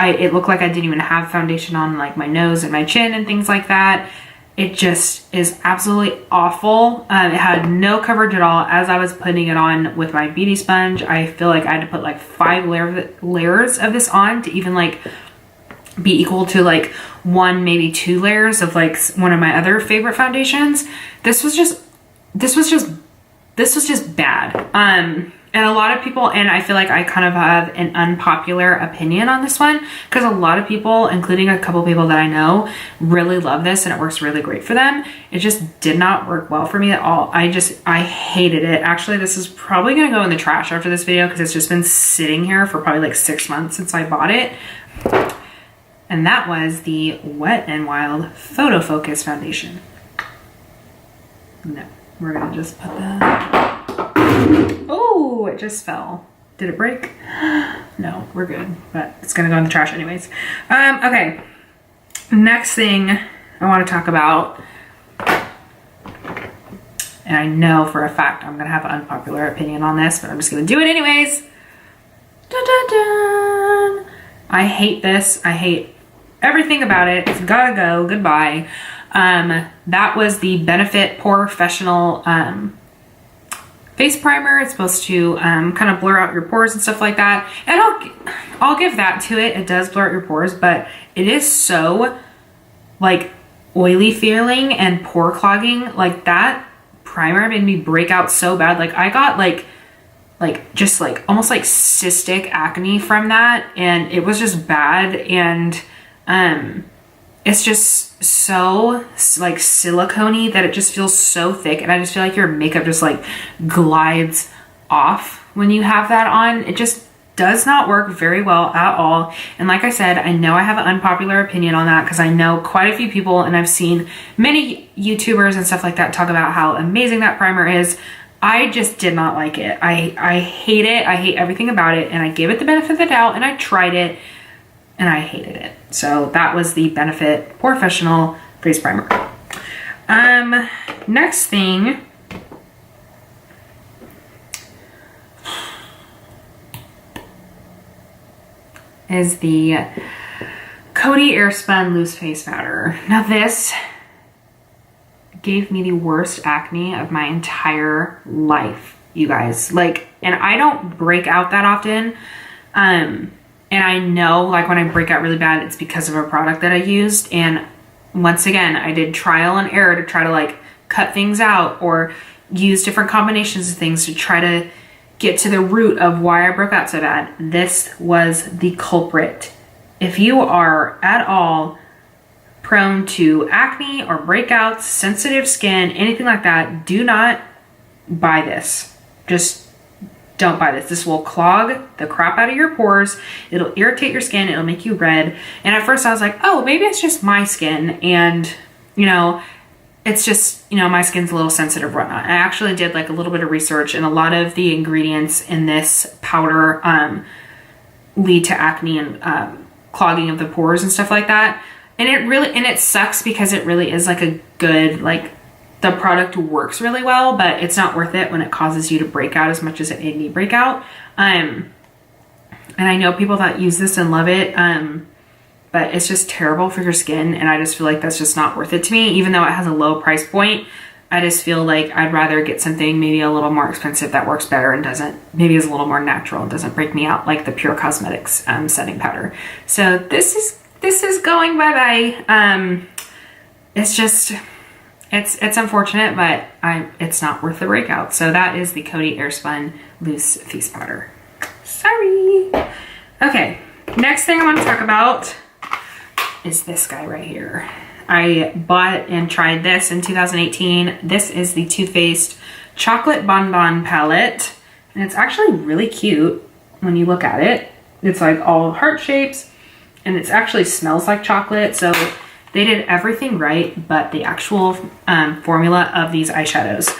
it looked like I didn't even have foundation on like my nose and my chin and things like that. It just is absolutely awful. It had no coverage at all. As I was putting it on with my beauty sponge, I feel like I had to put like 5 layers of this on to even like be equal to like 1, maybe 2 layers of like one of my other favorite foundations. This was just bad. And a lot of people, and I feel like I kind of have an unpopular opinion on this one because a lot of people, including a couple people that I know, really love this and it works really great for them. It just did not work well for me at all. I hated it. Actually, this is probably going to go in the trash after this video because it's just been sitting here for probably like 6 months since I bought it. And that was the Wet n Wild Photo Focus Foundation. No, we're going to just put that Oh, it just fell. Did it break? No, we're good, but it's gonna go in the trash anyways. Okay, next thing I want to talk about, and I know for a fact I'm gonna have an unpopular opinion on this, but I'm just gonna do it anyways. Dun, dun, dun. I hate this. I hate everything about it. It's gotta go. Goodbye. That was the Benefit Pore Professional face primer. It's supposed to kind of blur out your pores and stuff like that. And I'll give that to it. It does blur out your pores, but it is so like oily feeling and pore clogging. Like that primer made me break out so bad. Like I got like just like almost like cystic acne from that, and it was just bad. And it's just so like silicone-y that it just feels so thick, and I just feel like your makeup just like glides off when you have that on. It just does not work very well at all. And like I said, I know I have an unpopular opinion on that because I know quite a few people, and I've seen many YouTubers and stuff like that talk about how amazing that primer is. I just did not like it. I hate it. I hate everything about it, and I gave it the benefit of the doubt, and I tried it, and I hated it. So that was the Benefit Professional Face Primer. Next thing is the Coty Airspun Loose Face Powder. Now this gave me the worst acne of my entire life, you guys. Like, and I don't break out that often. And I know like when I break out really bad, it's because of a product that I used. And once again, I did trial and error to try to like cut things out or use different combinations of things to try to get to the root of why I broke out so bad. This was the culprit. If you are at all prone to acne or breakouts, sensitive skin, anything like that, do not buy this. Just don't buy this. This will clog the crap out of your pores. It'll irritate your skin. It'll make you red. And at first I was like, oh, maybe it's just my skin. And, you know, it's just, you know, my skin's a little sensitive or whatnot. I actually did like a little bit of research, and a lot of the ingredients in this powder lead to acne and clogging of the pores and stuff like that. And it sucks because it really is like a good, like, the product works really well, but it's not worth it when it causes you to break out as much as it made me break out. And I know people that use this and love it, but it's just terrible for your skin, and I just feel like that's just not worth it to me. Even though it has a low price point, I just feel like I'd rather get something maybe a little more expensive that works better and maybe is a little more natural and doesn't break me out, like the Pure Cosmetics setting powder. So this is going bye-bye. It's just... It's unfortunate, but it's not worth the breakout. So that is the Coty Airspun Loose Face Powder. Sorry. Okay, next thing I want to talk about is this guy right here. I bought and tried this in 2018. This is the Too Faced Chocolate Bonbon Palette. And it's actually really cute when you look at it. It's like all heart shapes, and it actually smells like chocolate. So they did everything right, but the actual formula of these eyeshadows,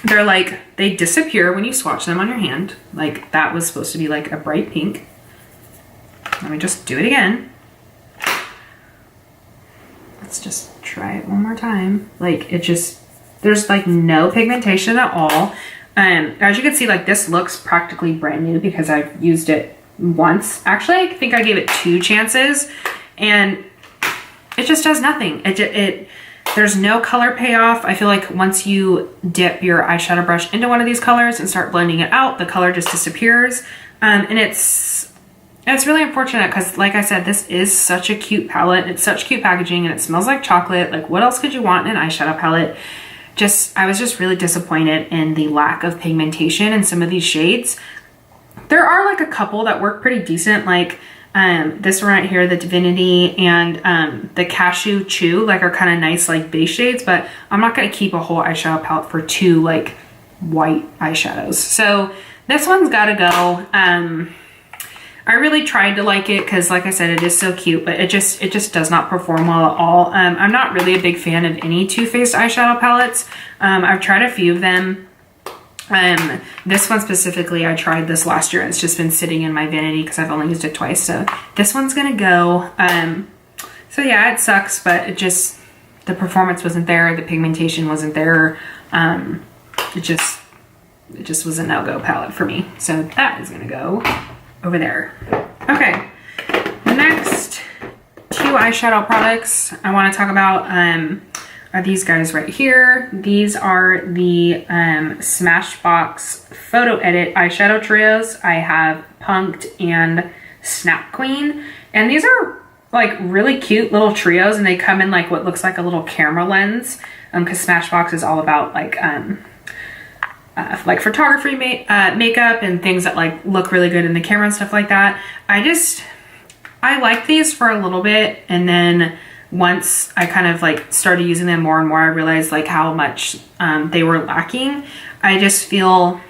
they're like, they disappear when you swatch them on your hand. Like that was supposed to be like a bright pink. Let me just do it again. Let's just try it one more time. Like it just, there's like no pigmentation at all. As you can see, like this looks practically brand new because I've used it once. Actually, I think I gave it 2 chances, and it just does nothing. There's no color payoff. I feel like once you dip your eyeshadow brush into one of these colors and start blending it out, the color just disappears. And it's really unfortunate because, like I said, this is such a cute palette. It's such cute packaging, and it smells like chocolate. Like what else could you want in an eyeshadow palette? I was just really disappointed in the lack of pigmentation in some of these shades. There are like a couple that work pretty decent, like this one right here, the Divinity, and the Cashew Chew, like are kind of nice like base shades, but I'm not going to keep a whole eyeshadow palette for 2 like white eyeshadows. So this one's got to go. I really tried to like it because, like I said, it is so cute, but it just does not perform well at all. I'm not really a big fan of any Too Faced eyeshadow palettes. I've tried a few of them, This one specifically, I tried this last year. It's just been sitting in my vanity because I've only used it twice. So this one's gonna go. So yeah, it sucks, but it just, the performance wasn't there. The pigmentation wasn't there. It just was a no-go palette for me. So that is gonna go over there. Okay, the next two eyeshadow products I wanna talk about are these guys right here. These are the Smashbox Photo Edit eyeshadow trios. I have Punked and Snap Queen. And these are like really cute little trios, and they come in like what looks like a little camera lens, because Smashbox is all about like photography makeup and things that like look really good in the camera and stuff like that. I like these for a little bit, and then once I kind of like started using them more and more, I realized like how much they were lacking. I just feel,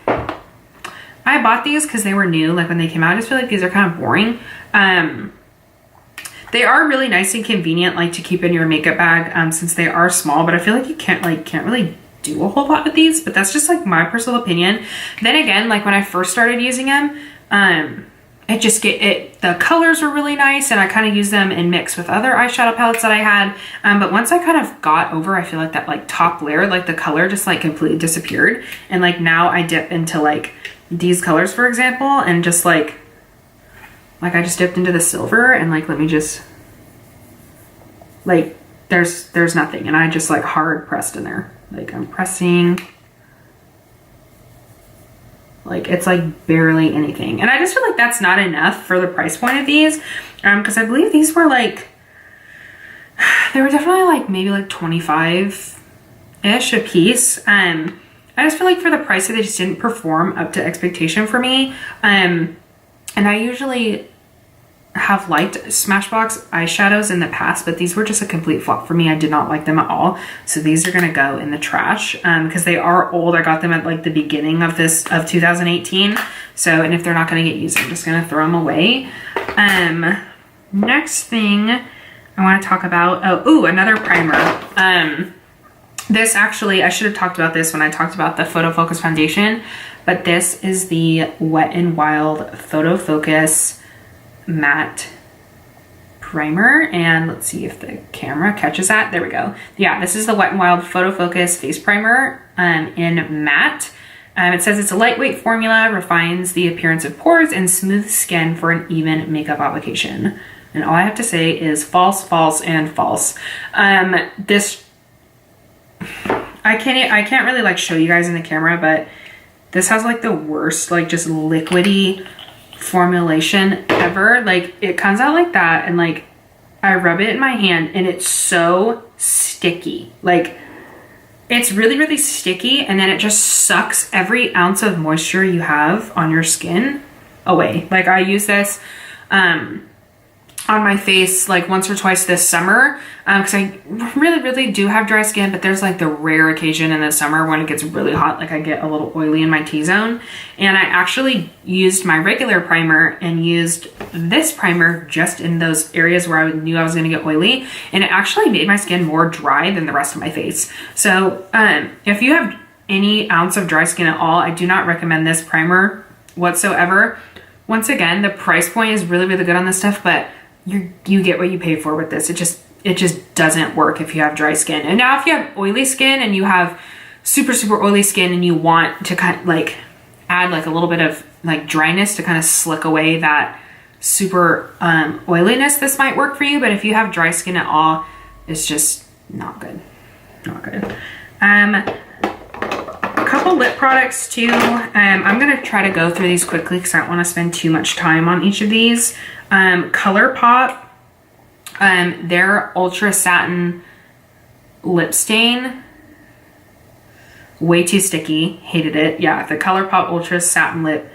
I bought these because they were new, like when they came out. I just feel like these are kind of boring. They are really nice and convenient, like to keep in your makeup bag, since they are small, but I feel like you can't really do a whole lot with these, but that's just like my personal opinion. Then again, like when I first started using them, the colors were really nice, and I kind of used them in mix with other eyeshadow palettes that I had. But once I kind of got over, I feel like that like top layer, like the color just like completely disappeared. And like now I dip into like these colors, for example, and just like I just dipped into the silver, and like, let me just, like, there's nothing. And I just like hard pressed in there. Like I'm pressing, like it's like barely anything. And I just feel like that's not enough for the price point of these. Because I believe these were like, they were definitely like maybe like 25-ish a piece. I just feel like for the price they just didn't perform up to expectation for me. And I usually have liked Smashbox eyeshadows in the past, but these were just a complete flop for me. I did not like them at all. So these are gonna go in the trash because they are old. I got them at like the beginning of 2018. So, and if they're not gonna get used, I'm just gonna throw them away. Next thing I wanna talk about, another primer. This actually, I should have talked about this when I talked about the Photo Focus foundation, but this is the Wet n Wild Photo Focus matte primer, and let's see if the camera catches that. There we go. Yeah, this is the Wet n Wild Photo Focus face primer in matte. It says it's a lightweight formula, refines the appearance of pores, and smooths skin for an even makeup application. And all I have to say is false, false, and false. This, I can't really like show you guys in the camera, but this has like the worst, like just liquidy formulation ever. Like it comes out like that, and like I rub it in my hand and it's so sticky. Like it's really, really sticky, and then it just sucks every ounce of moisture you have on your skin away. Like I use this on my face like once or twice this summer because I really do have dry skin, but there's like the rare occasion in the summer when it gets really hot, like I get a little oily in my T-zone. And I actually used my regular primer and used this primer just in those areas where I knew I was going to get oily, and it actually made my skin more dry than the rest of my face. So if you have any ounce of dry skin at all, I do not recommend this primer whatsoever. Once again, the price point is really good on this stuff, but you get what you pay for with this. It just doesn't work if you have dry skin. And now if you have oily skin and you have super oily skin and you want to kind of like add like a little bit of like dryness to kind of slick away that super oiliness, this might work for you. But if you have dry skin at all, it's just not good. Not good. A couple lip products too. I'm gonna try to go through these quickly because I don't want to spend too much time on each of these. ColourPop, their Ultra Satin Lip Stain, way too sticky, hated it. Yeah, the ColourPop Ultra Satin Lip,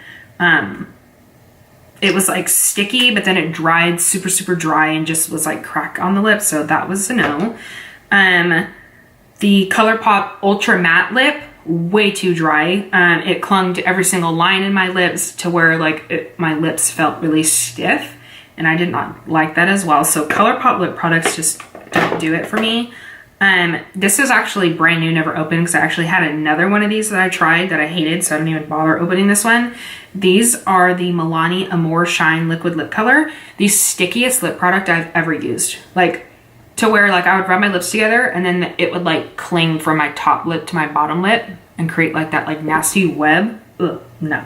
it was like sticky, but then it dried super dry and just was like crack on the lips, so that was a no. The ColourPop Ultra Matte Lip, way too dry. It clung to every single line in my lips to where like my lips felt really stiff, and I did not like that as well. So ColourPop lip products just don't do it for me. This is actually brand new, never opened, because I actually had another one of these that I tried that I hated, so I didn't even bother opening this one. These are the Milani Amore Shine Liquid Lip Color. The stickiest lip product I've ever used. Like, to where like I would rub my lips together and then it would like cling from my top lip to my bottom lip and create like that like nasty web. Ugh, no.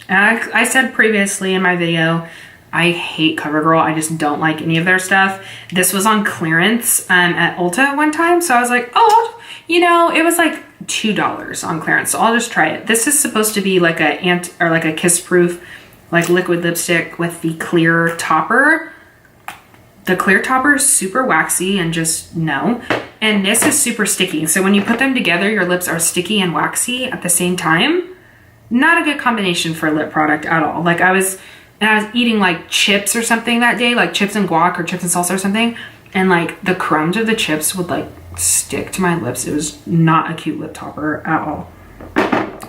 I said previously in my video, I hate CoverGirl. I just don't like any of their stuff. This was on clearance at Ulta one time. So I was like, oh, you know, it was like $2 on clearance. So I'll just try it. This is supposed to be like a kiss proof, like liquid lipstick with the clear topper. The clear topper is super waxy and just no. And this is super sticky. So when you put them together, your lips are sticky and waxy at the same time. Not a good combination for a lip product at all. Like I was eating like chips or something that day, like chips and guac or chips and salsa or something. And like the crumbs of the chips would like stick to my lips. It was not a cute lip topper at all.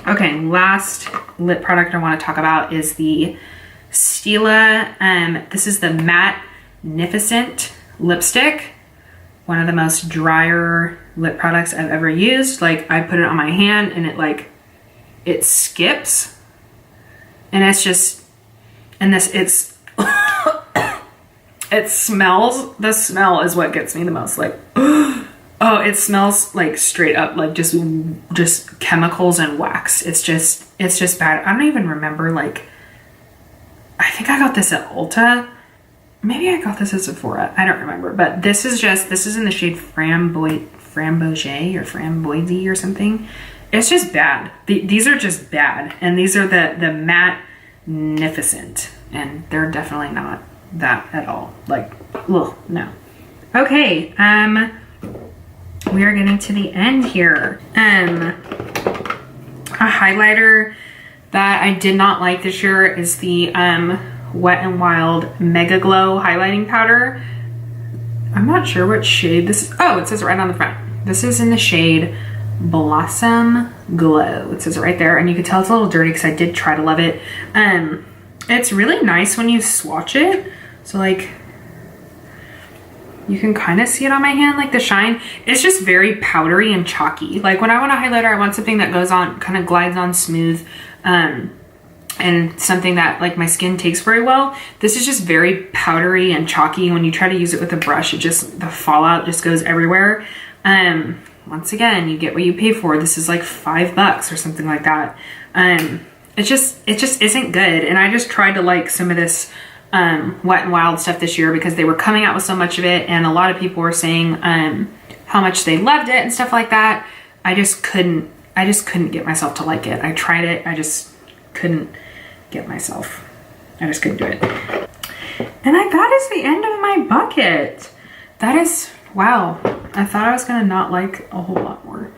Okay, last lip product I want to talk about is the Stila. This is the Matte Magnificent lipstick. One of the most drier lip products I've ever used. Like I put it on my hand and it skips. And it's just, and this, it's, it smells, the smell is what gets me the most. Like, oh, it smells like straight up, like just chemicals and wax. It's just bad. I don't even remember, like, I think I got this at Ulta. Maybe I got this at Sephora. I don't remember, but this is in the shade Framboise or Framboise or something. It's just bad. These are just bad. And these are the Matte Magnificent. And they're definitely not that at all. Like, ugh, no. Okay, we are getting to the end here. A highlighter that I did not like this year is the Wet n Wild Mega Glow highlighting powder. I'm not sure what shade this is. Oh, it says right on the front. This is in the shade Blossom Glow. It says it right there, and you can tell it's a little dirty because I did try to love it. It's really nice when you swatch it. So like, you can kind of see it on my hand, like the shine. It's just very powdery and chalky. Like when I want a highlighter, I want something that goes on, kind of glides on smooth, and something that like my skin takes very well. This is just very powdery and chalky. When you try to use it with a brush, it just, the fallout just goes everywhere. Once again, you get what you pay for. This is like $5 or something like that. It just isn't good. And I just tried to like some of this Wet n Wild stuff this year because they were coming out with so much of it, and a lot of people were saying how much they loved it and stuff like that. I just couldn't get myself to like it. I tried it, I just couldn't get myself. I just couldn't do it. And that is the end of my bucket. That is, wow. I thought I was gonna not like a whole lot more.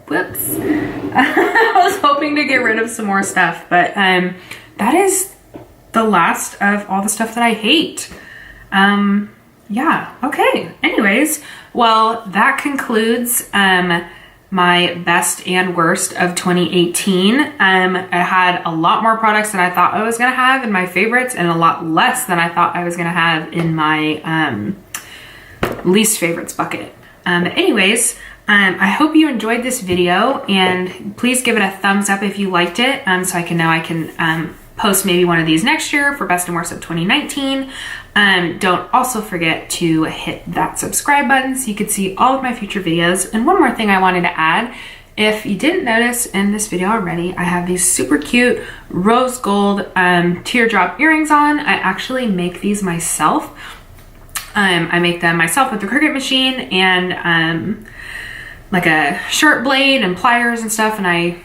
Whoops. I was hoping to get rid of some more stuff, but that is the last of all the stuff that I hate. Yeah, okay. Anyways, well, that concludes my best and worst of 2018. I had a lot more products than I thought I was gonna have in my favorites, and a lot less than I thought I was gonna have in my least favorites bucket. Anyways, I hope you enjoyed this video, and please give it a thumbs up if you liked it, so I can know I can post maybe one of these next year for best and worst of 2019. Don't also forget to hit that subscribe button so you can see all of my future videos. And one more thing I wanted to add, if you didn't notice in this video already, I have these super cute rose gold teardrop earrings on. I actually make these myself. I make them myself with the Cricut machine and like a sharp blade and pliers and stuff, and I,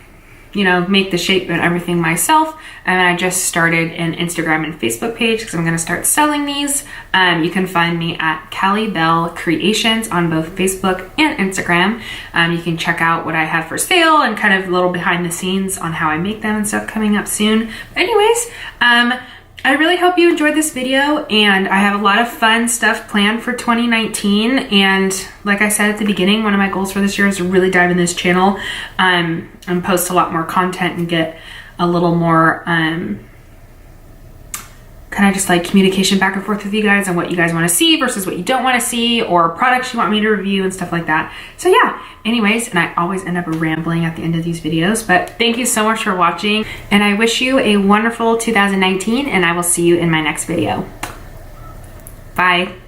you know, make the shape and everything myself. And I just started an Instagram and Facebook page because I'm going to start selling these. You can find me at Callie Bell Creations on both Facebook and Instagram. You can check out what I have for sale and kind of a little behind the scenes on how I make them and stuff coming up soon. But anyways, I really hope you enjoyed this video, and I have a lot of fun stuff planned for 2019. And like I said at the beginning, one of my goals for this year is to really dive in this channel and post a lot more content and get a little more kind of just like communication back and forth with you guys on what you guys want to see versus what you don't want to see, or products you want me to review and stuff like that. So yeah, anyways, and I always end up rambling at the end of these videos, but thank you so much for watching, and I wish you a wonderful 2019, and I will see you in my next video. Bye.